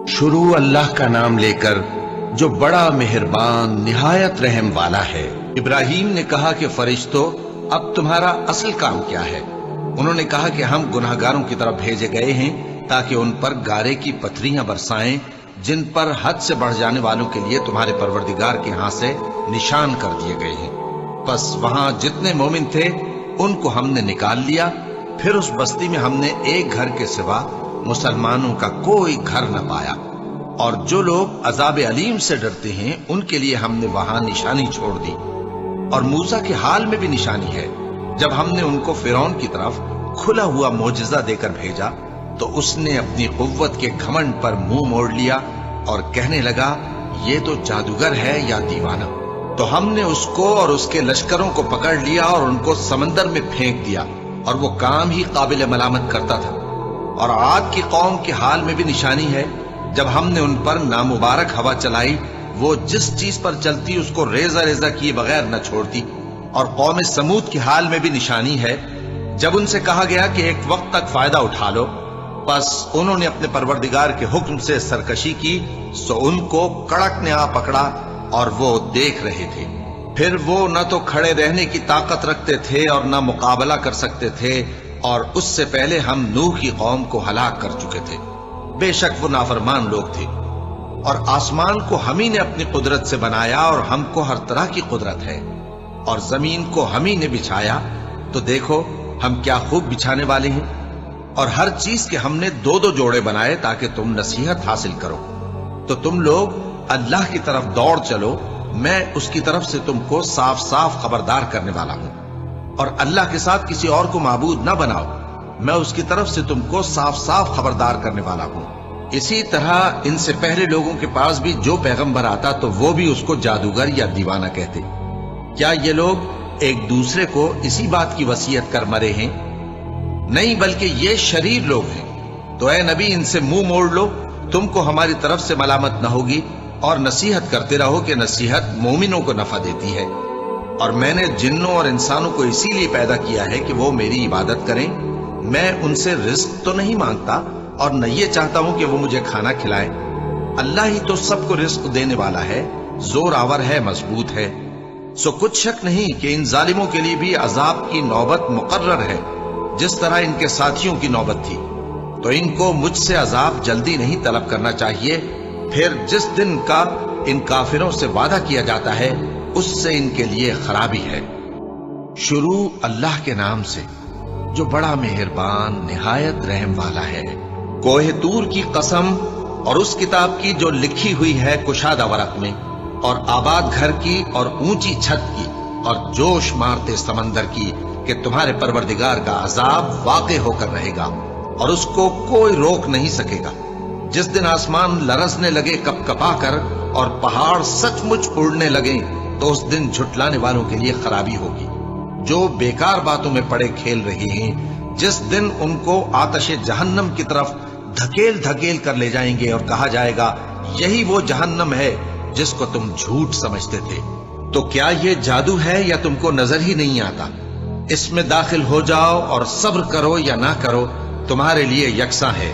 شروع اللہ کا نام لے کر جو بڑا مہربان نہایت رحم والا ہے۔ ابراہیم نے کہا کہ فرشتوں، اب تمہارا اصل کام کیا ہے؟ انہوں نے کہا کہ ہم گناہگاروں کی طرف بھیجے گئے ہیں تاکہ ان پر گارے کی پتھریاں برسائیں جن پر حد سے بڑھ جانے والوں کے لیے تمہارے پروردگار کے ہاں سے نشان کر دیے گئے ہیں۔ بس وہاں جتنے مومن تھے ان کو ہم نے نکال لیا، پھر اس بستی میں ہم نے ایک گھر کے سوا مسلمانوں کا کوئی گھر نہ پایا، اور جو لوگ عذاب علیم سے ڈرتے ہیں ان کے لیے ہم نے وہاں نشانی چھوڑ دی۔ اور موسیٰ کے حال میں بھی نشانی ہے، جب ہم نے ان کو فرعون کی طرف کھلا ہوا معجزہ دے کر بھیجا تو اس نے اپنی قوت کے گھمنڈ پر منہ موڑ لیا اور کہنے لگا یہ تو جادوگر ہے یا دیوانہ۔ تو ہم نے اس کو اور اس کے لشکروں کو پکڑ لیا اور ان کو سمندر میں پھینک دیا، اور وہ کام ہی قابل ملامت کرتا تھا۔ اور عاد کی قوم کے حال میں بھی نشانی ہے، جب ہم نے ان پر نامبارک ہوا چلائی، وہ جس چیز پر چلتی اس کو ریزہ ریزہ کیے بغیر نہ چھوڑتی۔ اور قوم سمود کے حال میں بھی نشانی ہے، جب ان سے کہا گیا کہ ایک وقت تک فائدہ اٹھا لو، بس انہوں نے اپنے پروردگار کے حکم سے سرکشی کی، سو ان کو کڑک نے آ پکڑا اور وہ دیکھ رہے تھے۔ پھر وہ نہ تو کھڑے رہنے کی طاقت رکھتے تھے اور نہ مقابلہ کر سکتے تھے، اور اس سے پہلے ہم نوح کی قوم کو ہلاک کر چکے تھے۔ بے شک وہ نافرمان لوگ تھے۔ اور آسمان کو ہم ہی نے اپنی قدرت سے بنایا، اور ہم کو ہر طرح کی قدرت ہے، اور زمین کو ہم ہی نے بچھایا، تو دیکھو ہم کیا خوب بچھانے والے ہیں۔ اور ہر چیز کے ہم نے دو دو جوڑے بنائے تاکہ تم نصیحت حاصل کرو۔ تو تم لوگ اللہ کی طرف دوڑ چلو، میں اس کی طرف سے تم کو صاف صاف خبردار کرنے والا ہوں۔ اور اللہ کے ساتھ کسی اور کو معبود نہ بناؤ، میں اس کی طرف سے تم کو صاف صاف خبردار کرنے والا ہوں۔ اسی طرح ان سے پہلے لوگوں کے پاس بھی جو پیغمبر آتا تو وہ بھی اس کو جادوگر یا دیوانہ کہتے۔ کیا یہ لوگ ایک دوسرے کو اسی بات کی وصیت کر مرے ہیں؟ نہیں، بلکہ یہ شریر لوگ ہیں۔ تو اے نبی ان سے منہ موڑ لو، تم کو ہماری طرف سے ملامت نہ ہوگی، اور نصیحت کرتے رہو کہ نصیحت مومنوں کو نفع دیتی ہے۔ اور میں نے جنوں اور انسانوں کو اسی لیے پیدا کیا ہے کہ وہ میری عبادت کریں۔ میں ان سے رزق تو نہیں مانگتا، اور نہ یہ چاہتا ہوں کہ وہ مجھے کھانا کھلائیں۔ اللہ ہی تو سب کو رزق دینے والا ہے، زور آور ہے، مضبوط ہے۔ سو کچھ شک نہیں کہ ان ظالموں کے لیے بھی عذاب کی نوبت مقرر ہے، جس طرح ان کے ساتھیوں کی نوبت تھی۔ تو ان کو مجھ سے عذاب جلدی نہیں طلب کرنا چاہیے، پھر جس دن کا ان کافروں سے وعدہ کیا جاتا ہے اس سے ان کے لیے خرابی ہے۔ شروع اللہ کے نام سے جو بڑا مہربان نہایت رحم والا ہے۔ کوہ طور کی قسم، اور اس کتاب کی جو لکھی ہوئی ہے کشادہ ورق میں، اور آباد گھر کی، اور اونچی چھت کی، اور جوش مارتے سمندر کی، کہ تمہارے پروردگار کا عذاب واقع ہو کر رہے گا اور اس کو کوئی روک نہیں سکے گا۔ جس دن آسمان لرزنے لگے کپ کپا کر اور پہاڑ سچ مچ اڑنے لگیں، تو اس دن جھٹلانے والوں کے لیے خرابی ہوگی جو بیکار باتوں میں پڑے کھیل رہے ہیں۔ جس دن ان کو آتش جہنم کی طرف دھکیل دھکیل کر لے جائیں گے اور کہا جائے گا یہی وہ جہنم ہے جس کو تم جھوٹ سمجھتے تھے۔ تو کیا یہ جادو ہے یا تم کو نظر ہی نہیں آتا؟ اس میں داخل ہو جاؤ، اور صبر کرو یا نہ کرو تمہارے لیے یکساں ہے۔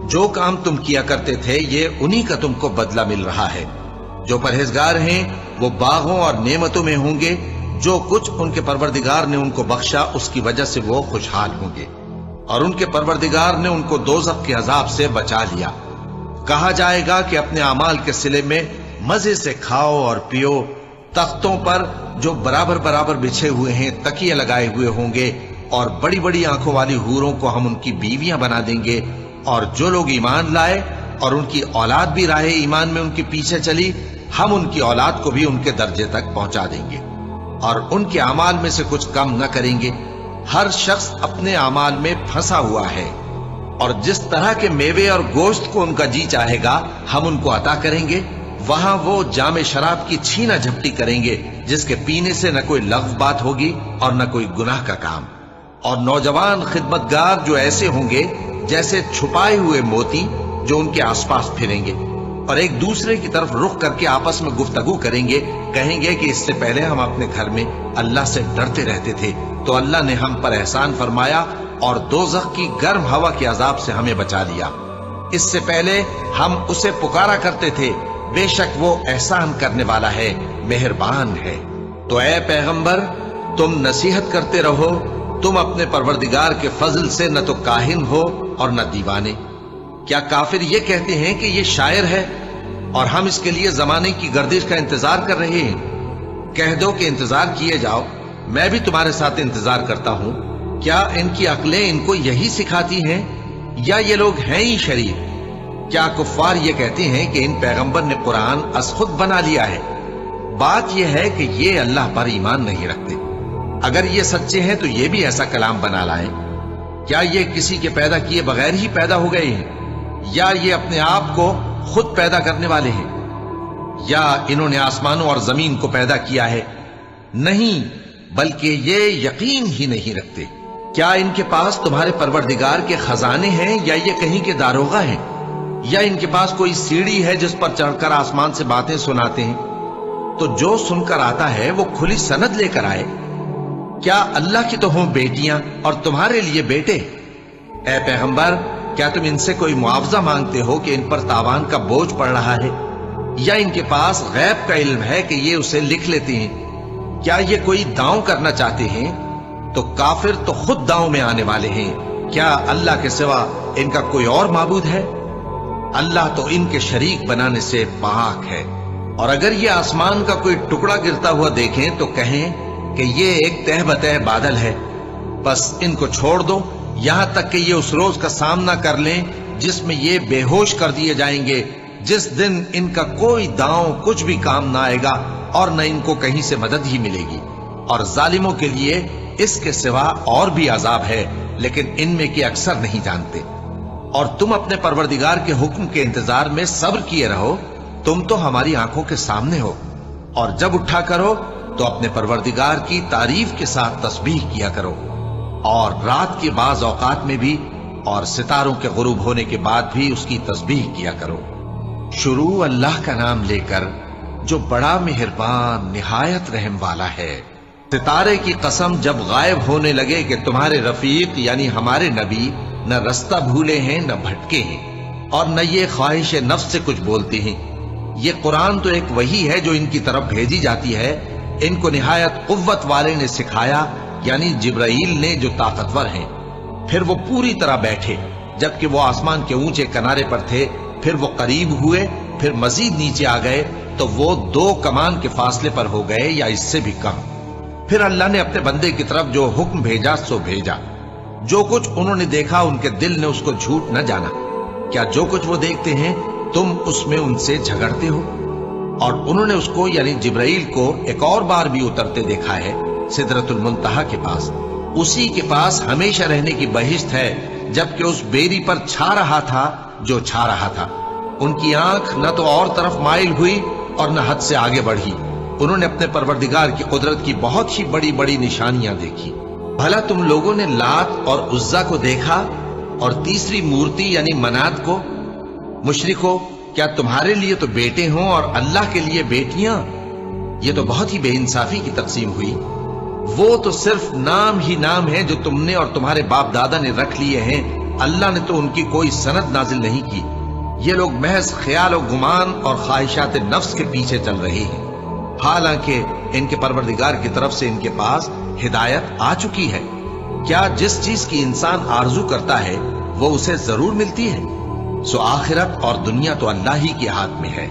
جو کام تم کیا کرتے تھے یہ انہی کا تم کو بدلہ مل رہا ہے۔ جو پرہیزگار ہیں وہ باغوں اور نعمتوں میں ہوں گے، جو کچھ ان کے پروردگار نے ان کو بخشا اس کی وجہ سے وہ خوشحال ہوں گے، اور ان کے پروردگار نے ان کو دوزخ کے عذاب سے بچا لیا۔ کہا جائے گا کہ اپنے اعمال کے صلے میں مزے سے کھاؤ اور پیو، تختوں پر جو برابر برابر بچھے ہوئے ہیں تکیے لگائے ہوئے ہوں گے، اور بڑی بڑی آنکھوں والی حوروں کو ہم ان کی بیویاں بنا دیں گے۔ اور جو لوگ ایمان لائے اور ان کی اولاد بھی راہ ایمان میں ان کے پیچھے چلی، ہم ان کی اولاد کو بھی ان کے درجے تک پہنچا دیں گے، اور ان کے اعمال میں سے کچھ کم نہ کریں گے۔ ہر شخص اپنے اعمال میں پھنسا ہوا ہے، اور جس طرح کے میوے اور گوشت کو ان کا جی چاہے گا ہم ان کو عطا کریں گے۔ وہاں وہ جام شراب کی چھینا جھپٹی کریں گے، جس کے پینے سے نہ کوئی لغو بات ہوگی اور نہ کوئی گناہ کا کام۔ اور نوجوان خدمتگار جو ایسے ہوں گے جیسے چھپائے ہوئے موتی جو ان کے آس پاس پھریں گے، اور ایک دوسرے کی طرف رخ کر کے آپس میں گفتگو کریں گے، کہیں گے کہ اس سے پہلے ہم اپنے گھر میں اللہ سے ڈرتے رہتے تھے، تو اللہ نے ہم پر احسان فرمایا اور دوزخ کی گرم ہوا کے عذاب سے ہمیں بچا لیا۔ اس سے پہلے ہم اسے پکارا کرتے تھے، بے شک وہ احسان کرنے والا ہے، مہربان ہے۔ تو اے پیغمبر تم نصیحت کرتے رہو، تم اپنے پروردگار کے فضل سے نہ تو کاہن ہو اور نہ دیوانے۔ کیا کافر یہ کہتے ہیں کہ یہ شاعر ہے اور ہم اس کے لیے زمانے کی گردش کا انتظار کر رہے ہیں؟ کہہ دو کہ انتظار کیے جاؤ، میں بھی تمہارے ساتھ انتظار کرتا ہوں۔ کیا ان کی عقلیں ان کو یہی سکھاتی ہیں یا یہ لوگ ہیں ہی شریف؟ کیا کفار یہ کہتے ہیں کہ ان پیغمبر نے قرآن از خود بنا لیا ہے؟ بات یہ ہے کہ یہ اللہ پر ایمان نہیں رکھتے۔ اگر یہ سچے ہیں تو یہ بھی ایسا کلام بنا لائیں۔ کیا یہ کسی کے پیدا کیے بغیر ہی پیدا ہو گئے ہیں یا یہ اپنے آپ کو خود پیدا کرنے والے ہیں؟ یا انہوں نے آسمانوں اور زمین کو پیدا کیا ہے؟ نہیں، بلکہ یہ یقین ہی نہیں رکھتے۔ کیا ان کے پاس تمہارے پروردگار کے خزانے ہیں یا یہ کہیں کے داروغہ ہیں؟ یا ان کے پاس کوئی سیڑھی ہے جس پر چڑھ کر آسمان سے باتیں سناتے ہیں؟ تو جو سن کر آتا ہے وہ کھلی سند لے کر آئے۔ کیا اللہ کی تو ہوں بیٹیاں اور تمہارے لیے بیٹے؟ اے پیغمبر کیا تم ان سے کوئی معاوضہ مانگتے ہو کہ ان پر تاوان کا بوجھ پڑ رہا ہے؟ یا ان کے پاس غیب کا علم ہے کہ یہ اسے لکھ لیتے ہیں؟ کیا یہ کوئی داؤں کرنا چاہتے ہیں؟ تو کافر تو خود داؤں میں آنے والے ہیں۔ کیا اللہ کے سوا ان کا کوئی اور معبود ہے؟ اللہ تو ان کے شریک بنانے سے پاک ہے۔ اور اگر یہ آسمان کا کوئی ٹکڑا گرتا ہوا دیکھیں تو کہیں کہ یہ ایک تہ بتہ بادل ہے، بس ان کو چھوڑ دو یہاں تک کہ یہ اس روز کا سامنا کر لیں جس میں یہ بے ہوش کر دیے جائیں گے، جس دن ان کا کوئی داؤں کچھ بھی کام نہ آئے گا اور نہ ان کو کہیں سے مدد ہی ملے گی۔ اور ظالموں کے لیے اس کے سوا اور بھی عذاب ہے، لیکن ان میں کے اکثر نہیں جانتے۔ اور تم اپنے پروردگار کے حکم کے انتظار میں صبر کیے رہو، تم تو ہماری آنکھوں کے سامنے ہو۔ اور جب اٹھا کرو تو اپنے پروردگار کی تعریف کے ساتھ تسبیح کیا کرو، اور رات کے بعض اوقات میں بھی اور ستاروں کے غروب ہونے کے بعد بھی اس کی تسبیح کیا کرو۔ شروع اللہ کا نام لے کر جو بڑا مہربان نہایت رحم والا ہے۔ ستارے کی قسم جب غائب ہونے لگے کہ تمہارے رفیق یعنی ہمارے نبی نہ رستہ بھولے ہیں نہ بھٹکے ہیں، اور نہ یہ خواہش نفس سے کچھ بولتے ہیں۔ یہ قرآن تو ایک وحی ہے جو ان کی طرف بھیجی جاتی ہے، ان کو نہایت قوت والے نے سکھایا، یعنی جبرائیل نے جو طاقتور ہیں۔ پھر وہ پوری طرح بیٹھے، جبکہ وہ آسمان کے اونچے کنارے پر تھے، پھر وہ قریب ہوئے، پھر مزید نیچے آ گئے تو وہ 2 کمان کے فاصلے پر ہو گئے یا اس سے بھی کم۔ پھر اللہ نے اپنے بندے کی طرف جو حکم بھیجا سو بھیجا۔ جو کچھ انہوں نے دیکھا ان کے دل نے اس کو جھوٹ نہ جانا۔ کیا جو کچھ وہ دیکھتے ہیں تم اس میں ان سے جھگڑتے ہو؟ اور انہوں نے اس کو یعنی جبرائیل کو ایک اور بار بھی اترتے دیکھا ہے سدرۃ المنتہا کے پاس۔ اسی کے پاس ہمیشہ رہنے کی بہشت ہے، جبکہ اس بیری پر چھا رہا تھا جو چھا رہا تھا۔ ان کی آنکھ نہ تو اور طرف مائل ہوئی اور نہ حد سے آگے بڑھی۔ انہوں نے اپنے پروردگار کی قدرت کی بہت ہی بڑی بڑی نشانیاں دیکھی۔ بھلا تم لوگوں نے لات اور عزا کو دیکھا اور تیسری مورتی یعنی منات کو؟ مشرکو کیا تمہارے لیے تو بیٹے ہوں اور اللہ کے لیے بیٹیاں؟ یہ تو بہت ہی بے انصافی کی تقسیم ہوئی۔ وہ تو صرف نام ہی نام ہے جو تم نے اور تمہارے باپ دادا نے رکھ لیے ہیں، اللہ نے تو ان کی کوئی سند نازل نہیں کی۔ یہ لوگ محض خیال و گمان اور خواہشات نفس کے پیچھے چل رہے ہیں، حالانکہ ان کے پروردگار کی طرف سے ان کے پاس ہدایت آ چکی ہے۔ کیا جس چیز کی انسان آرزو کرتا ہے وہ اسے ضرور ملتی ہے؟ سو آخرت اور دنیا تو اللہ ہی کے ہاتھ میں ہے۔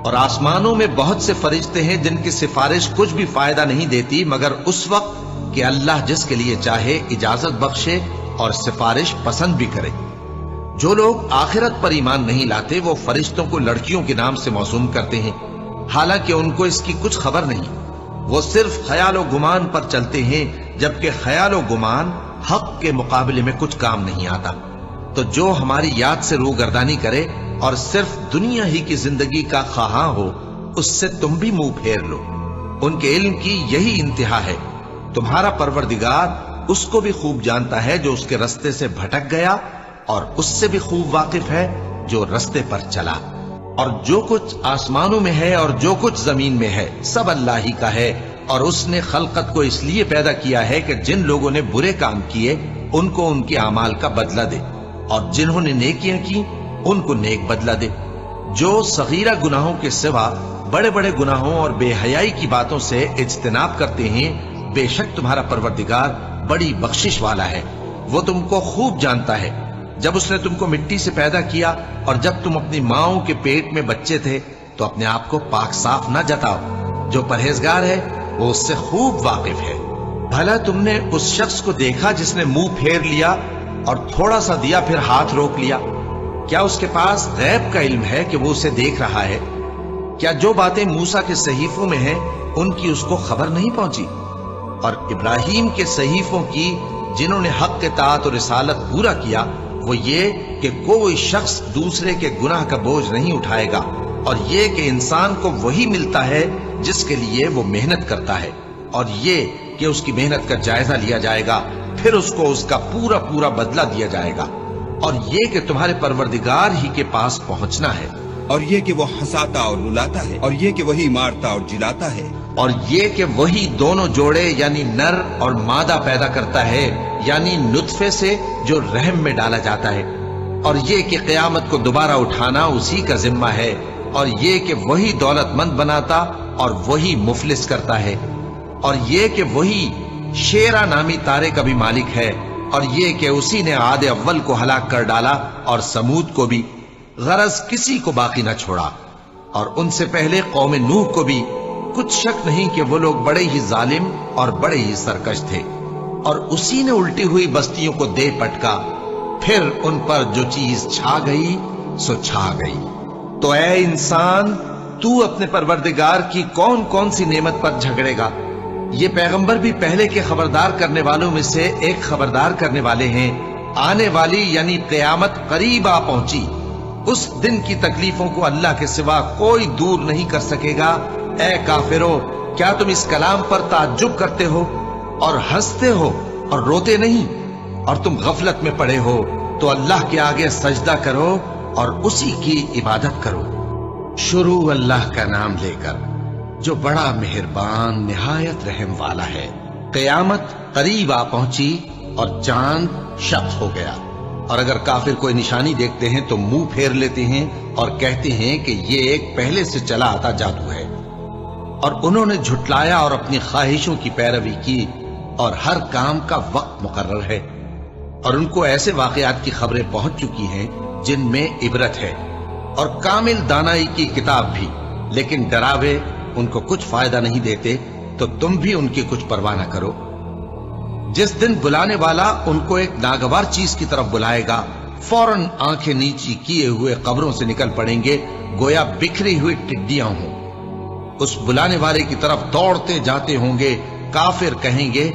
اور آسمانوں میں بہت سے فرشتے ہیں جن کی سفارش کچھ بھی فائدہ نہیں دیتی مگر اس وقت کہ اللہ جس کے لیے چاہے اجازت بخشے اور سفارش پسند بھی کرے۔ جو لوگ آخرت پر ایمان نہیں لاتے وہ فرشتوں کو لڑکیوں کے نام سے موسوم کرتے ہیں، حالانکہ ان کو اس کی کچھ خبر نہیں۔ وہ صرف خیال و گمان پر چلتے ہیں، جبکہ خیال و گمان حق کے مقابلے میں کچھ کام نہیں آتا۔ تو جو ہماری یاد سے روگردانی کرے اور صرف دنیا ہی کی زندگی کا خواہاں ہو، اس سے تم بھی منہ پھیر لو۔ ان کے علم کی یہی انتہا ہے۔ تمہارا پروردگار اس کو بھی خوب جانتا ہے جو اس کے رستے سے بھٹک گیا، اور اس سے بھی خوب واقف ہے جو رستے پر چلا۔ اور جو کچھ آسمانوں میں ہے اور جو کچھ زمین میں ہے سب اللہ ہی کا ہے، اور اس نے خلقت کو اس لیے پیدا کیا ہے کہ جن لوگوں نے برے کام کیے ان کو ان کے اعمال کا بدلہ دے، اور جنہوں نے نیکیاں کی ان کو نیک بدلہ دے۔ جو صغیرہ گناہوں کے سوا بڑے بڑے گناہوں اور بے حیائی کی باتوں سے اجتناب کرتے ہیں، بے شک تمہارا پروردگار بڑی بخشش والا ہے، وہ تم کو خوب جانتا ہے۔ جب اس نے تم کو مٹی سے پیدا کیا اور جب تم اپنی ماؤں کے پیٹ میں بچے تھے تو اپنے آپ کو پاک صاف نہ جتاؤ، جو پرہیزگار ہے وہ اس سے خوب واقف ہے۔ بھلا تم نے اس شخص کو دیکھا جس نے منہ پھیر لیا اور تھوڑا سا دیا پھر ہاتھ روک لیا؟ کیا اس کے پاس غیب کا علم ہے کہ وہ اسے دیکھ رہا ہے؟ کیا جو باتیں موسیٰ کے صحیفوں میں ہیں ان کی اس کو خبر نہیں پہنچی؟ اور ابراہیم کے صحیفوں کی جنہوں نے حق اطاعت اور رسالت پورا کیا، وہ یہ کہ کوئی شخص دوسرے کے گناہ کا بوجھ نہیں اٹھائے گا، اور یہ کہ انسان کو وہی ملتا ہے جس کے لیے وہ محنت کرتا ہے، اور یہ کہ اس کی محنت کا جائزہ لیا جائے گا، پھر اس کو اس کا پورا پورا بدلہ دیا جائے گا، اور یہ کہ تمہارے پروردگار ہی کے پاس پہنچنا ہے، اور یہ کہ وہ ہنساتا اور رلاتا ہے، اور یہ کہ وہی مارتا اور جلاتا ہے، اور یہ کہ وہی دونوں جوڑے یعنی نر اور مادہ پیدا کرتا ہے، یعنی نطفے سے جو رحم میں ڈالا جاتا ہے، اور یہ کہ قیامت کو دوبارہ اٹھانا اسی کا ذمہ ہے، اور یہ کہ وہی دولت مند بناتا اور وہی مفلس کرتا ہے، اور یہ کہ وہی شیرا نامی تارے کا بھی مالک ہے، اور یہ کہ اسی نے عاد اول کو ہلاک کر ڈالا اور سمود کو بھی، غرض کسی کو باقی نہ چھوڑا، اور ان سے پہلے قوم نوح کو بھی۔ کچھ شک نہیں کہ وہ لوگ بڑے ہی ظالم اور بڑے ہی سرکش تھے، اور اسی نے الٹی ہوئی بستیوں کو دے پٹکا، پھر ان پر جو چیز چھا گئی سو چھا گئی۔ تو اے انسان، تو اپنے پروردگار کی کون کون سی نعمت پر جھگڑے گا؟ یہ پیغمبر بھی پہلے کے خبردار کرنے والوں میں سے ایک خبردار کرنے والے ہیں۔ آنے والی یعنی قیامت قریب آ پہنچی، اس دن کی تکلیفوں کو اللہ کے سوا کوئی دور نہیں کر سکے گا۔ اے کافرو، کیا تم اس کلام پر تعجب کرتے ہو اور ہنستے ہو اور روتے نہیں؟ اور تم غفلت میں پڑے ہو تو اللہ کے آگے سجدہ کرو اور اسی کی عبادت کرو۔ شروع اللہ کا نام لے کر جو بڑا مہربان نہایت رحم والا ہے۔ قیامت قریب آ پہنچی اور چاند شق ہو گیا، اور اگر کافر کوئی نشانی دیکھتے ہیں تو منہ پھیر لیتے ہیں اور کہتے ہیں کہ یہ ایک پہلے سے چلا آتا جادو ہے، اور انہوں نے جھٹلایا اور اپنی خواہشوں کی پیروی کی، اور ہر کام کا وقت مقرر ہے، اور ان کو ایسے واقعات کی خبریں پہنچ چکی ہیں جن میں عبرت ہے، اور کامل دانائی کی کتاب بھی، لیکن ڈراوے ان کو کچھ فائدہ نہیں دیتے، تو تم بھی ان کی کچھ پرواہ نہ کرو۔ جس دن بلانے والا ان کو ایک ناگوار چیز کی طرف بلائے گا، فوراً آنکھیں نیچی کیے ہوئے قبروں سے نکل پڑیں گے گویا بکھری ہوئی ٹڈیاں ہوں۔ اس بلانے والے کی طرف دوڑتے جاتے ہوں گے، کافر کہیں گے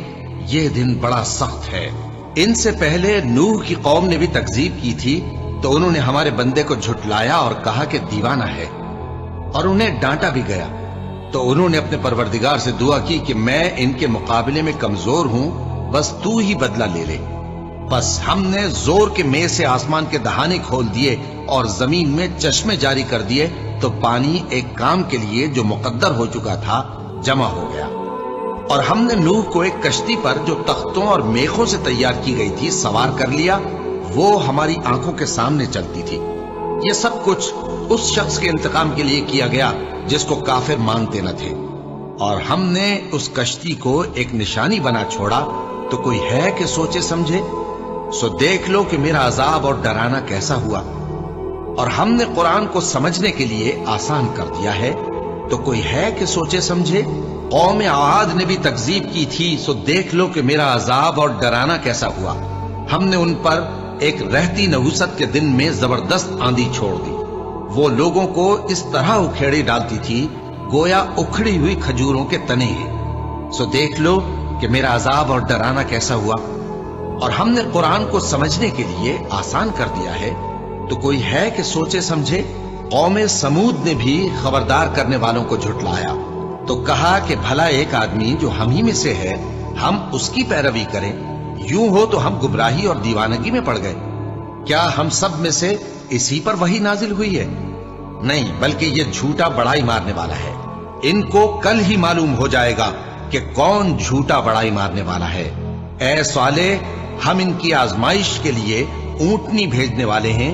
یہ دن بڑا سخت ہے۔ ان سے پہلے نوح کی قوم نے بھی تکذیب کی تھی، تو انہوں نے ہمارے بندے کو جھٹلایا اور کہا کہ دیوانہ ہے، اور انہیں ڈانٹا بھی گیا۔ تو انہوں نے اپنے پروردگار سے دعا کی کہ میں ان کے مقابلے میں کمزور ہوں، بس تو ہی بدلہ لے لے۔ بس ہم نے زور کے مے سے آسمان کے دہانے کھول دیے اور زمین میں چشمے جاری کر دیے، تو پانی ایک کام کے لیے جو مقدر ہو چکا تھا جمع ہو گیا۔ اور ہم نے نوح کو ایک کشتی پر جو تختوں اور میخوں سے تیار کی گئی تھی سوار کر لیا، وہ ہماری آنکھوں کے سامنے چلتی تھی۔ یہ سب کچھ اس شخص کے انتقام کے لیے کیا گیا جس کو کافر مانتے نہ تھے، اور ہم نے اس کشتی کو ایک نشانی بنا چھوڑا، تو کوئی ہے کہ سوچے سمجھے؟ سو دیکھ لو کہ میرا عذاب اور ڈرانا کیسا ہوا۔ اور ہم نے قرآن کو سمجھنے کے لیے آسان کر دیا ہے، تو کوئی ہے کہ سوچے سمجھے؟ قوم عاد نے بھی تکذیب کی تھی، سو دیکھ لو کہ میرا عذاب اور ڈرانا کیسا ہوا۔ ہم نے ان پر ایک رہتی نحوست کے دن میں زبردست آندھی چھوڑ دی، وہ لوگوں کو اس طرح اکھیڑی ڈالتی تھی گویا اکھڑی ہوئی کھجوروں کے تنے ہیں۔ سو دیکھ لو کہ میرا عذاب اور ڈرانا کیسا ہوا۔ اور ہم نے قرآن کو سمجھنے کے لیے آسان کر دیا ہے، تو کوئی ہے کہ سوچے سمجھے؟ قوم سمود نے بھی خبردار کرنے والوں کو جھٹلایا، تو کہا کہ بھلا ایک آدمی جو ہم ہی میں سے ہے، ہم اس کی پیروی کریں؟ یوں ہو تو ہم گمراہی اور دیوانگی میں پڑ گئے۔ کیا ہم سب میں سے اسی پر وحی نازل ہوئی ہے؟ نہیں، بلکہ یہ جھوٹا بڑائی مارنے والا ہے۔ ان کو کل ہی معلوم ہو جائے گا کہ کون جھوٹا بڑائی مارنے والا ہے۔ اے صالح، ہم ان کی آزمائش کے لیے اونٹنی بھیجنے والے ہیں،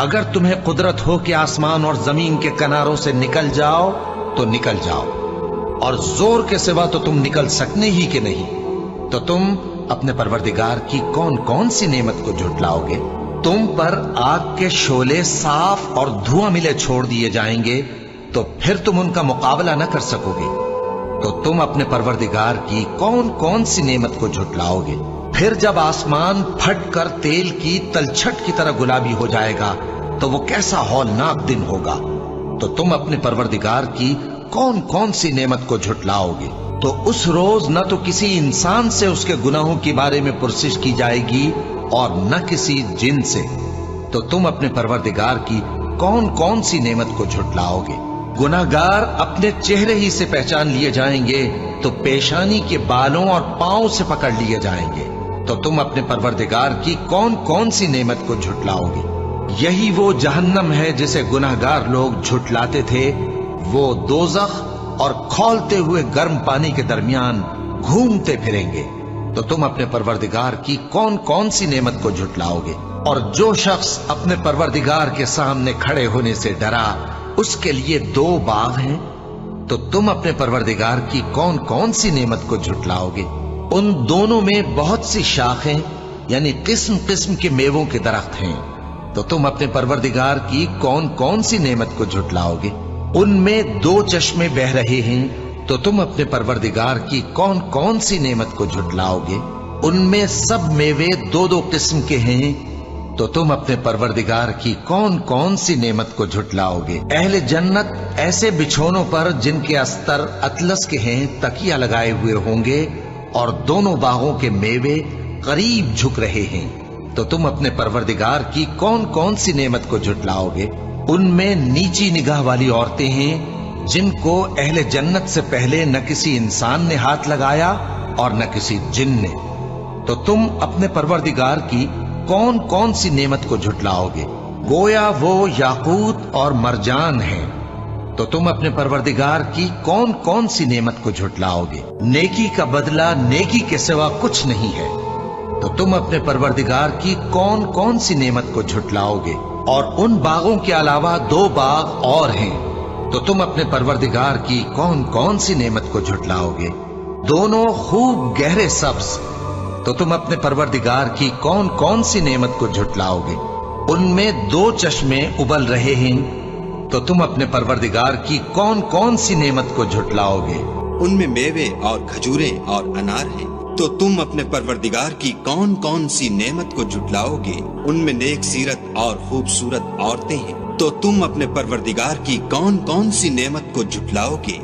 اگر تمہیں قدرت ہو کہ آسمان اور زمین کے کناروں سے نکل جاؤ تو نکل جاؤ، اور زور کے سوا تو تم نکل سکنے ہی کہ نہیں، تو تم اپنے پروردگار کی کون کون سی نعمت کو جھٹلاؤ گے؟ تم پر آگ کے شعلے صاف اور دھواں ملے چھوڑ دیے جائیں گے تو پھر تم ان کا مقابلہ نہ کر سکو گے، تو تم اپنے پروردگار کی کون کون سی نعمت کو جھٹلاؤ گے؟ پھر جب آسمان پھٹ کر تیل کی تلچھٹ کی طرح گلابی ہو جائے گا تو وہ کیسا ہولناک دن ہوگا، تو تم اپنے پروردگار کی کون کون سی نعمت کو جھٹلاؤ گے؟ تو اس روز نہ تو کسی انسان سے اس کے گناہوں کے بارے میں پرسش کی جائے گی اور نہ کسی جن سے، تو تم اپنے پروردگار کی کون کون سی نعمت کو جھٹلاؤ گے؟ گناہگار اپنے چہرے ہی سے پہچان لیے جائیں گے تو پیشانی کے بالوں اور پاؤں سے پکڑ لیے جائیں گے، تو تم اپنے پروردگار کی کون کون سی نعمت کو جھٹلاؤ گے؟ یہی وہ جہنم ہے جسے گناہگار لوگ جھٹلاتے تھے، وہ دوزخ اور کھولتے ہوئے گرم پانی کے درمیان گھومتے پھریں گے، تو تم اپنے پروردگار کی کون کون سی نعمت کو جھٹلاؤ گے؟ اور جو شخص اپنے پروردگار کے سامنے کھڑے ہونے سے ڈرا اس کے لیے 2 باغ ہیں، تو تم اپنے پروردگار کی کون کون سی نعمت کو جھٹلاؤ گے؟ ان دونوں میں بہت سی شاخیں یعنی قسم قسم کے میووں کے درخت ہیں، تو تم اپنے پروردگار کی کون کون سی نعمت کو جھٹلاؤ گے؟ ان میں 2 چشمے بہ رہے ہیں، تو تم اپنے پروردگار کی کون کون سی نعمت کو جھٹلاؤ گے؟ ان میں سب میوے 2 قسم کے ہیں، تو تم اپنے پروردگار کی کون کون سی نعمت کو جھٹلاؤ گے؟ اہل جنت ایسے بچھونوں پر جن کے استر اطلس کے ہیں تکیہ لگائے ہوئے ہوں گے، اور دونوں باغوں کے میوے قریب جھک رہے ہیں، تو تم اپنے پروردگار کی کون کون سی نعمت کو جھٹلاؤ گے؟ ان میں نیچی نگاہ والی عورتیں ہیں جن کو اہل جنت سے پہلے نہ کسی انسان نے ہاتھ لگایا اور نہ کسی جن نے، تو تم اپنے پروردگار کی کون کون سی نعمت کو جھٹلاؤ گے؟ گویا وہ یاقوت اور مرجان ہیں، تو تم اپنے پروردگار کی کون کون سی نعمت کو جھٹلاؤ گے؟ نیکی کا بدلہ نیکی کے سوا کچھ نہیں ہے، تو تم اپنے پروردگار کی کون کون سی نعمت کو جھٹلاؤ گے؟ اور ان باغوں کے علاوہ 2 باغ اور ہیں، تو تم اپنے پروردگار کی کون کون سی نعمت کو جھٹلاؤ گے؟ دونوں خوب گہرے سبز، تو تم اپنے پروردگار کی کون کون سی نعمت کو جھٹلاؤ گے؟ ان میں 2 چشمے ابل رہے ہیں، تو تم اپنے پروردگار کی کون کون سی نعمت کو جھٹلاؤ گے؟ ان میں میوے اور کھجوریں اور انار ہیں، تو تم اپنے پروردگار کی کون کون سی نعمت کو جھٹلاؤ گے؟ ان میں نیک سیرت اور خوبصورت عورتیں ہیں، تو تم اپنے پروردگار کی کون کون سی نعمت کو جھٹلاؤ گے؟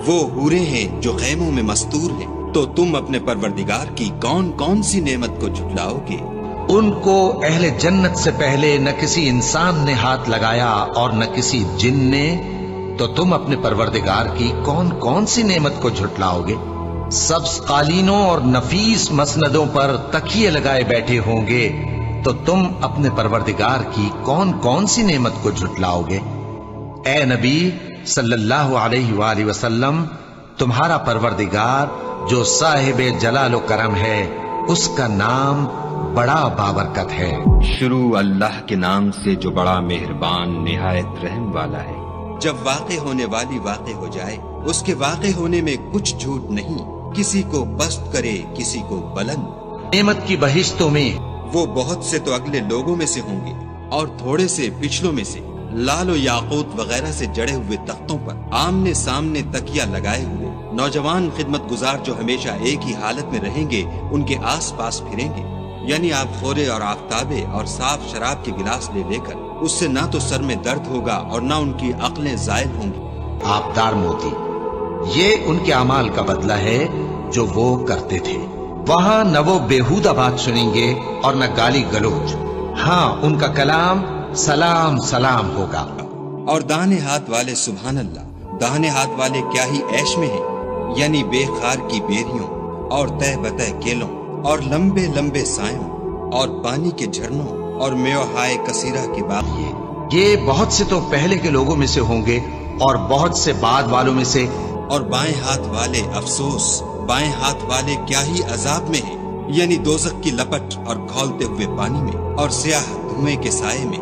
وہ حوریں ہیں جو خیموں میں مستور ہیں، تو تم اپنے پروردگار کی کون کون سی نعمت کو جھٹلاؤ گے؟ ان کو اہل جنت سے پہلے نہ کسی انسان نے ہاتھ لگایا اور نہ کسی جن نے، تو تم اپنے پروردگار کی کون کون سی نعمت کو جھٹلاؤ گے؟ سبز قالینوں اور نفیس مسندوں پر تکیے لگائے بیٹھے ہوں گے، تو تم اپنے پروردگار کی کون کون سی نعمت کو جھٹلاؤ گے؟ اے نبی صلی اللہ علیہ وآلہ وسلم، تمہارا پروردگار جو صاحب جلال و کرم ہے، اس کا نام بڑا بابرکت ہے۔ شروع اللہ کے نام سے جو بڑا مہربان نہایت رحم والا ہے۔ جب واقع ہونے والی واقع ہو جائے، اس کے واقع ہونے میں کچھ جھوٹ نہیں، کسی کو پست کرے کسی کو بلند۔ نعمت کی بہشتوں میں وہ بہت سے تو اگلے لوگوں میں سے ہوں گے اور تھوڑے سے پچھلوں میں سے، لال و یاقوت وغیرہ سے جڑے ہوئے تختوں پر آمنے سامنے تکیہ لگائے ہوئے نوجوان خدمت گزار جو ہمیشہ ایک ہی حالت میں رہیں گے ان کے آس پاس پھریں گے، یعنی آپ خورے اور آفتابے اور صاف شراب کے گلاس لے لے کر اس سے نہ تو سر میں درد ہوگا اور نہ ان کی عقلیں زائل ہوں گی۔ آبدار موتی، یہ ان کے اعمال کا بدلہ ہے جو وہ کرتے تھے۔ وہاں نہ وہ بیہودہ بات سنیں گے اور نہ گالی گلوچ، ہاں ان کا کلام سلام سلام ہوگا۔ اور داہنے ہاتھ والے سبحان اللہ، داہنے ہاتھ والے کیا ہی عیش میں ہیں، یعنی بے خار کی بیریوں اور تہ بتہ کیلوں اور لمبے لمبے سایوں اور پانی کے جھرنوں اور میوہائے کثیرہ کے باغ۔ یہ بہت سے تو پہلے کے لوگوں میں سے ہوں گے اور بہت سے بعد والوں میں سے۔ اور بائیں ہاتھ والے افسوس، بائیں ہاتھ والے کیا ہی عذاب میں ہیں، یعنی دوزخ کی لپٹ اور کھولتے ہوئے پانی میں اور سیاہ دھوئیں کے سائے میں۔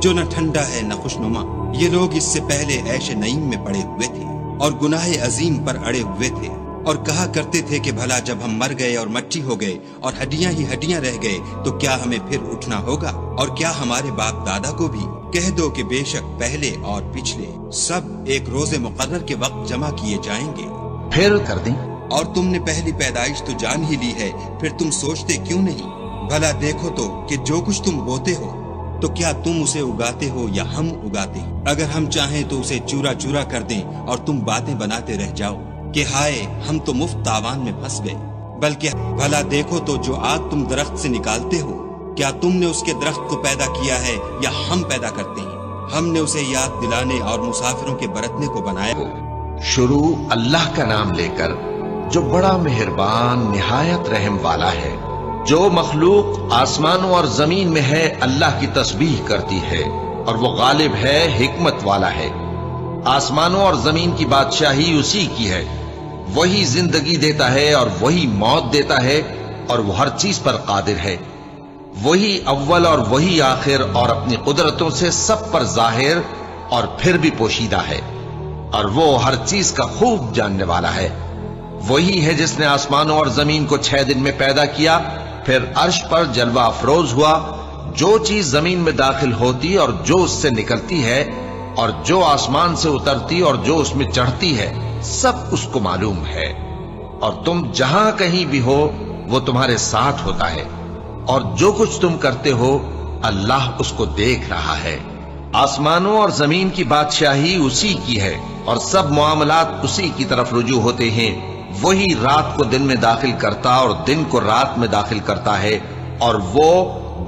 جو نہ ٹھنڈا ہے نہ خوشنما۔ یہ لوگ اس سے پہلے عیش نعیم میں پڑے ہوئے تھے اور گناہ عظیم پر اڑے ہوئے تھے، اور کہا کرتے تھے کہ بھلا جب ہم مر گئے اور مٹی ہو گئے اور ہڈیاں ہی ہڈیاں رہ گئے تو کیا ہمیں پھر اٹھنا ہوگا؟ اور کیا ہمارے باپ دادا کو بھی؟ کہہ دو کہ بے شک پہلے اور پچھلے سب ایک روز مقرر کے وقت جمع کیے جائیں گے۔ پھر کر دیں، اور تم نے پہلی پیدائش تو جان ہی لی ہے، پھر تم سوچتے کیوں نہیں؟ بھلا دیکھو تو کہ جو کچھ تم بوتے ہو تو کیا تم اسے اگاتے ہو یا ہم اگاتے ہیں؟ اگر ہم چاہیں تو اسے چورا چورا کر دیں اور تم باتیں بناتے رہ جاؤ کہ ہائے ہم تو مفت تاوان میں پھنس گئے۔ بلکہ بھلا دیکھو تو جو آگ تم درخت سے نکالتے ہو، کیا تم نے اس کے درخت کو پیدا کیا ہے یا ہم پیدا کرتے ہیں؟ ہم نے اسے یاد دلانے اور مسافروں کے برتنے کو بنایا ہو۔ شروع اللہ کا نام لے کر جو بڑا مہربان نہایت رحم والا ہے۔ جو مخلوق آسمانوں اور زمین میں ہے اللہ کی تسبیح کرتی ہے، اور وہ غالب ہے، حکمت والا ہے۔ آسمانوں اور زمین کی بادشاہی اسی کی ہے، وہی زندگی دیتا ہے اور وہی موت دیتا ہے، اور وہ ہر چیز پر قادر ہے۔ وہی اول اور وہی آخر، اور اپنی قدرتوں سے سب پر ظاہر اور پھر بھی پوشیدہ ہے، اور وہ ہر چیز کا خوب جاننے والا ہے۔ وہی ہے جس نے آسمانوں اور زمین کو 6 دن میں پیدا کیا، پھر عرش پر جلوہ افروز ہوا۔ جو چیز زمین میں داخل ہوتی اور جو اس سے نکلتی ہے، اور جو آسمان سے اترتی اور جو اس میں چڑھتی ہے، سب اس کو معلوم ہے۔ اور تم جہاں کہیں بھی ہو وہ تمہارے ساتھ ہوتا ہے، اور جو کچھ تم کرتے ہو اللہ اس کو دیکھ رہا ہے۔ آسمانوں اور زمین کی بادشاہی اسی کی ہے، اور سب معاملات اسی کی طرف رجوع ہوتے ہیں۔ وہی رات کو دن میں داخل کرتا اور دن کو رات میں داخل کرتا ہے، اور وہ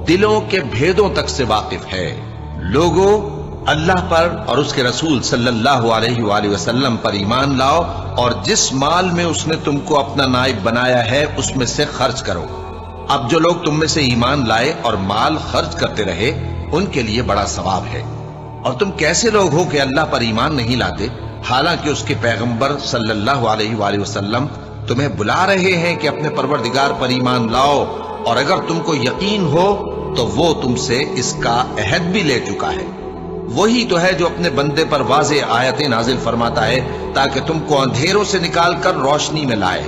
دلوں کے بھیدوں تک سے واقف ہے۔ لوگوں، اللہ پر اور اس کے رسول صلی اللہ علیہ وآلہ وسلم پر ایمان لاؤ، اور جس مال میں اس نے تم کو اپنا نائب بنایا ہے اس میں سے خرچ کرو۔ اب جو لوگ تم میں سے ایمان لائے اور مال خرچ کرتے رہے ان کے لیے بڑا ثواب ہے۔ اور تم کیسے لوگ ہو کہ اللہ پر ایمان نہیں لاتے، حالانکہ اس کے پیغمبر صلی اللہ علیہ وآلہ وسلم تمہیں بلا رہے ہیں کہ اپنے پروردگار پر ایمان لاؤ، اور اگر تم کو یقین ہو تو وہ تم سے اس کا عہد بھی لے چکا ہے۔ وہی تو ہے جو اپنے بندے پر واضح آیتیں نازل فرماتا ہے تاکہ تم کو اندھیروں سے نکال کر روشنی میں لائے۔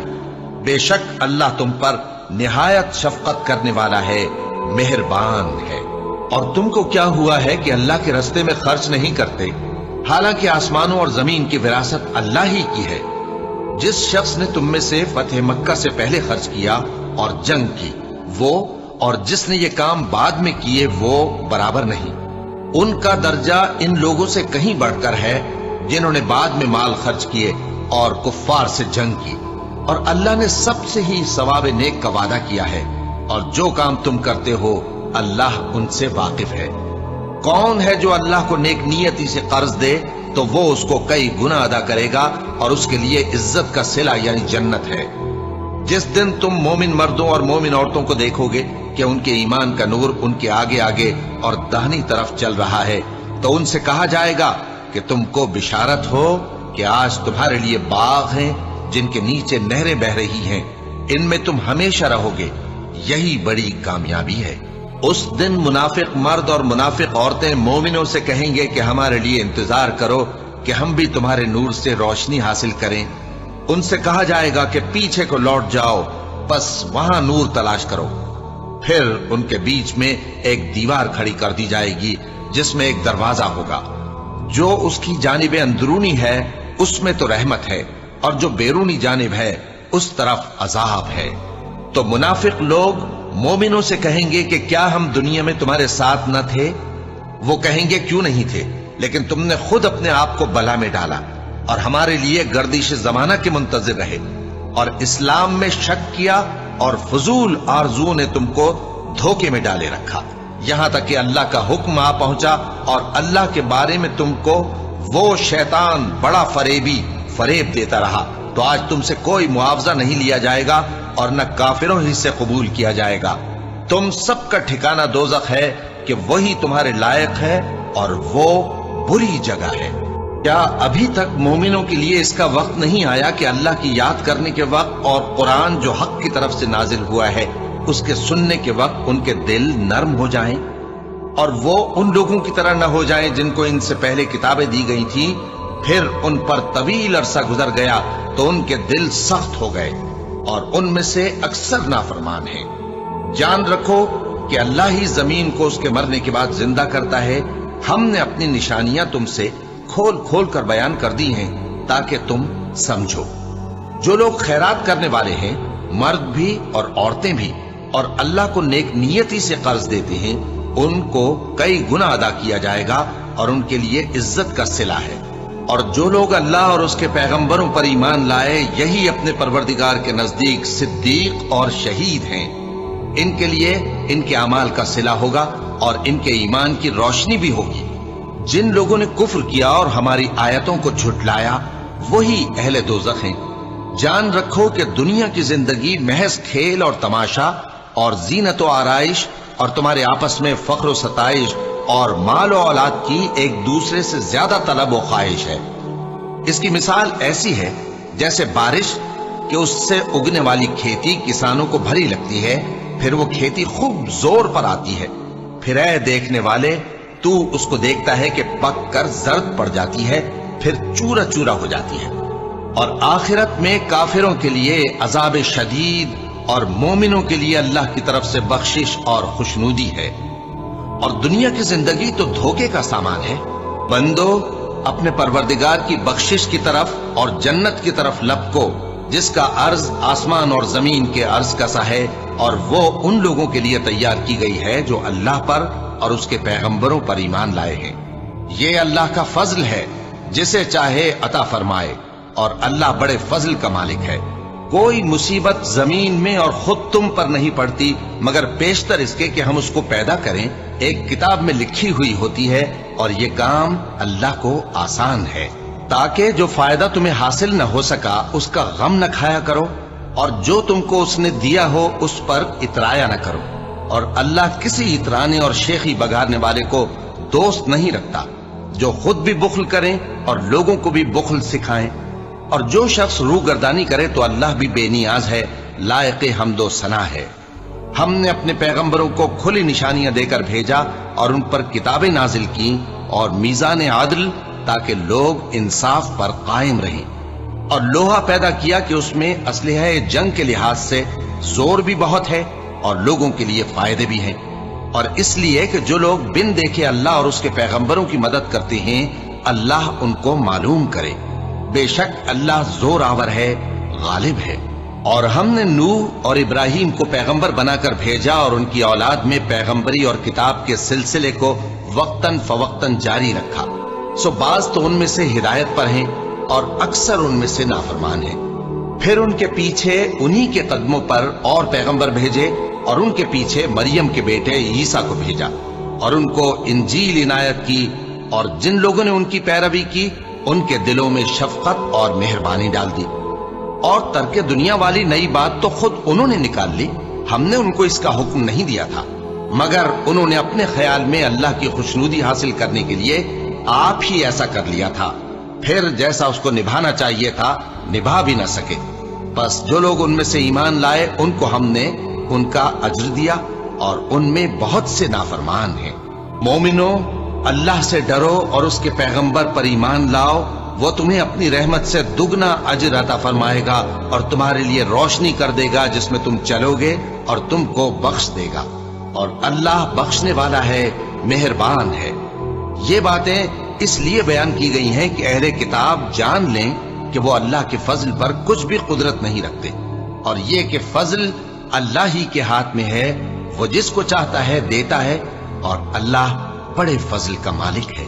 بے شک اللہ تم پر نہایت شفقت کرنے والا ہے، مہربان ہے۔ اور تم کو کیا ہوا ہے کہ اللہ کے راستے میں خرچ نہیں کرتے، حالانکہ آسمانوں اور زمین کی وراثت اللہ ہی کی ہے۔ جس شخص نے تم میں سے فتح مکہ سے پہلے خرچ کیا اور جنگ کی، وہ اور جس نے یہ کام بعد میں کیے وہ برابر نہیں۔ ان کا درجہ ان لوگوں سے کہیں بڑھ کر ہے جنہوں نے بعد میں مال خرچ کیے اور کفار سے جنگ کی، اور اللہ نے سب سے ہی ثواب نیک کا وعدہ کیا ہے، اور جو کام تم کرتے ہو اللہ ان سے واقف ہے۔ کون ہے جو اللہ کو نیک نیتی سے قرض دے تو وہ اس کو کئی گنا ادا کرے گا، اور اس کے لیے عزت کا صلہ یعنی جنت ہے۔ جس دن تم مومن مردوں اور مومن عورتوں کو دیکھو گے کہ ان کے ایمان کا نور ان کے آگے آگے اور داہنی طرف چل رہا ہے، تو ان سے کہا جائے گا کہ تم کو بشارت ہو کہ آج تمہارے لیے باغ ہیں جن کے نیچے نہریں بہ رہی ہیں، ان میں تم ہمیشہ رہو گے، یہی بڑی کامیابی ہے۔ اس دن منافق مرد اور منافق عورتیں مومنوں سے کہیں گے کہ ہمارے لیے انتظار کرو کہ ہم بھی تمہارے نور سے روشنی حاصل کریں۔ ان سے کہا جائے گا کہ پیچھے کو لوٹ جاؤ، بس وہاں نور تلاش کرو۔ پھر ان کے بیچ میں ایک دیوار کھڑی کر دی جائے گی جس میں ایک دروازہ ہوگا، جو اس کی جانب اندرونی ہے اس میں تو رحمت ہے، اور جو بیرونی جانب ہے اس طرف عذاب ہے۔ تو منافق لوگ مومنوں سے کہیں گے کہ کیا ہم دنیا میں تمہارے ساتھ نہ تھے؟ وہ کہیں گے کیوں نہیں تھے، لیکن تم نے خود اپنے آپ کو بلا میں ڈالا اور ہمارے لیے گردش زمانہ کے منتظر رہے، اور اسلام میں شک کیا، اور فضول آرزوؤں نے تم کو دھوکے میں ڈالے رکھا، یہاں تک کہ اللہ کا حکم آ پہنچا، اور اللہ کے بارے میں تم کو وہ شیطان بڑا فریب دیتا رہا۔ تو آج تم سے کوئی معاوضہ نہیں لیا جائے گا، اور نہ کافروں ہی سے قبول کیا جائے گا۔ تم سب کا ٹھکانہ دوزخ ہے کہ وہی تمہارے لائق ہے، اور وہ بری جگہ ہے۔ کیا ابھی تک مومنوں کے لیے اس کا وقت نہیں آیا کہ اللہ کی یاد کرنے کے وقت اور قرآن جو حق کی طرف سے نازل ہوا ہے اس کے سننے کے وقت ان کے دل نرم ہو جائیں؟ اور وہ ان لوگوں کی طرح نہ ہو جائیں جن کو ان سے پہلے کتابیں دی گئی تھیں، پھر ان پر طویل عرصہ گزر گیا تو ان کے دل سخت ہو گئے اور ان میں سے اکثر نافرمان ہیں۔ جان رکھو کہ اللہ ہی زمین کو اس کے مرنے کے بعد زندہ کرتا ہے۔ ہم نے اپنی نشانیاں تم سے کھول کھول کر بیان کر دی ہیں تاکہ تم سمجھو۔ جو لوگ خیرات کرنے والے ہیں، مرد بھی اور عورتیں بھی، اور اللہ کو نیک نیتی سے قرض دیتے ہیں، ان کو کئی گنا ادا کیا جائے گا اور ان کے لیے عزت کا صلہ ہے۔ اور جو لوگ اللہ اور اس کے پیغمبروں پر ایمان لائے، یہی اپنے پروردگار کے نزدیک صدیق اور شہید ہیں۔ ان کے لیے ان کے اعمال کا صلہ ہوگا اور ان کے ایمان کی روشنی بھی ہوگی۔ جن لوگوں نے کفر کیا اور ہماری آیتوں کو جھٹلایا، وہی اہل دوزخ ہیں۔ جان رکھو کہ دنیا کی زندگی محض کھیل اور تماشا اور زینت و آرائش اور تمہارے آپس میں فخر و ستائش اور مال و اولاد کی ایک دوسرے سے زیادہ طلب و خواہش ہے۔ اس کی مثال ایسی ہے جیسے بارش کہ اس سے اگنے والی کھیتی کسانوں کو بھری لگتی ہے، پھر وہ کھیتی خوب زور پر آتی ہے، پھر اے دیکھنے والے تو اس کو دیکھتا ہے کہ پک کر زرد پڑ جاتی ہے، پھر چورا چورا ہو جاتی ہے۔ اور آخرت میں کافروں کے لیے عذاب شدید اور مومنوں کے لیے اللہ کی طرف سے بخشش اور خوشنودی ہے۔ اور دنیا کی زندگی تو دھوکے کا سامان ہے۔ بندو اپنے پروردگار کی بخشش کی طرف اور جنت کی طرف لپکو جس کا عرض آسمان اور زمین کے عرض کا سا ہے، اور وہ ان لوگوں کے لیے تیار کی گئی ہے جو اللہ پر اور اس کے پیغمبروں پر ایمان لائے ہیں۔ یہ اللہ کا فضل ہے، جسے چاہے عطا فرمائے، اور اللہ بڑے فضل کا مالک ہے۔ کوئی مصیبت زمین میں اور خود تم پر نہیں پڑتی مگر پیشتر اس کے کہ ہم اس کو پیدا کریں، ایک کتاب میں لکھی ہوئی ہوتی ہے، اور یہ کام اللہ کو آسان ہے، تاکہ جو فائدہ تمہیں حاصل نہ ہو سکا اس کا غم نہ کھایا کرو، اور جو تم کو اس نے دیا ہو اس پر اترایا نہ کرو۔ اور اللہ کسی اترانے اور شیخی بگاڑنے والے کو دوست نہیں رکھتا، جو خود بھی بخل کریں اور لوگوں کو بھی بخل سکھائیں۔ اور جو شخص روگردانی کرے تو اللہ بھی بے نیاز ہے، لائق حمد و ثنا ہے۔ ہم نے اپنے پیغمبروں کو کھلی نشانیاں دے کر بھیجا اور ان پر کتابیں نازل کی اور میزان عدل، تاکہ لوگ انصاف پر قائم رہیں۔ اور لوہا پیدا کیا کہ اس میں اسلحہ جنگ کے لحاظ سے زور بھی بہت ہے اور لوگوں کے لیے فائدے بھی ہیں، اور اس لیے کہ جو لوگ بن دیکھے اللہ اور اس کے پیغمبروں کی مدد کرتے ہیں، اللہ ان کو معلوم کرے۔ بے شک اللہ زور آور ہے، غالب ہے۔ اور ہم نے نوح اور ابراہیم کو پیغمبر بنا کر بھیجا اور ان کی اولاد میں پیغمبری اور کتاب کے سلسلے کو وقتاً فوقتاً جاری رکھا۔ سو بعض تو ان میں سے ہدایت پر ہیں اور اکثر ان میں سے نافرمان ہیں۔ پھر ان کے پیچھے انہی کے قدموں پر اور پیغمبر بھیجے، اور ان کے پیچھے مریم کے بیٹے عیسیٰ کو بھیجا، اور ان کو انجیل عنایت کی، اور جن لوگوں نے ان کی پیروی کی ان کے دلوں میں شفقت اور مہربانی ڈال دی۔ اور ترک دنیا والی نئی بات تو خود انہوں نے نکال لی، ہم نے ان کو اس کا حکم نہیں دیا تھا، مگر انہوں نے اپنے خیال میں اللہ کی خوشنودی حاصل کرنے کے لیے آپ ہی ایسا کر لیا تھا، پھر جیسا اس کو نبھانا چاہیے تھا نبھا بھی نہ سکے۔ بس جو لوگ ان میں سے ایمان لائے ان کو ہم نے ان کا اجر دیا، اور ان میں بہت سے نافرمان ہیں۔ مومنو، اللہ سے ڈرو اور اس کے پیغمبر پر ایمان لاؤ، وہ تمہیں اپنی رحمت سے دگنا اجر عطا فرمائے گا اور تمہارے لیے روشنی کر دے گا جس میں تم چلو گے، اور تم کو بخش دے گا، اور اللہ بخشنے والا ہے، مہربان ہے۔ یہ باتیں اس لیے بیان کی گئی ہیں کہ اہل کتاب جان لیں کہ وہ اللہ کے فضل پر کچھ بھی قدرت نہیں رکھتے، اور یہ کہ فضل اللہ ہی کے ہاتھ میں ہے، وہ جس کو چاہتا ہے دیتا ہے، اور اللہ بڑے فضل کا مالک ہے۔